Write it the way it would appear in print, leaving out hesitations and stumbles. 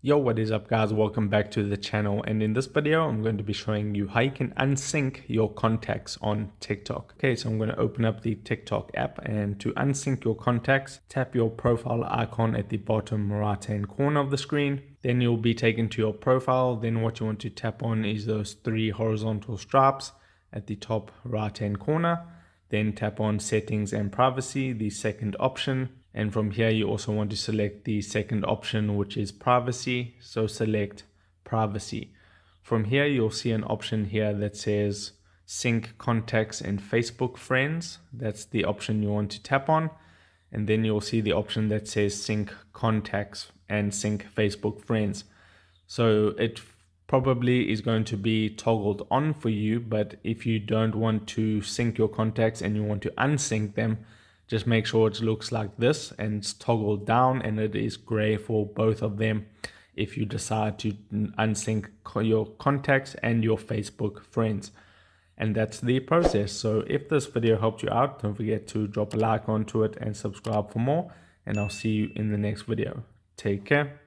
Yo, what is up guys? Welcome back to the channel, and in this video I'm going to be showing you how you can unsync your contacts on TikTok. Okay, so I'm going to open up the TikTok app, and to unsync your contacts, tap your profile icon at the bottom right hand corner of the screen. Then you'll be taken to your profile. Then what you want to tap on is those three horizontal stripes at the top right hand corner. Then tap on settings and privacy, the second option. And from here, you also want to select the second option, which is privacy. So select privacy. From here, you'll see an option here that says sync contacts and Facebook friends. That's the option you want to tap on. And then you'll see the option that says sync contacts and sync Facebook friends. So it probably is going to be toggled on for you, but if you don't want to sync your contacts and you want to unsync them, just make sure it looks like this and it's toggled down and it is gray for both of them if you decide to unsync your contacts and your Facebook friends. And that's the process. So if this video helped you out, don't forget to drop a like onto it and subscribe for more, and I'll see you in the next video. Take care.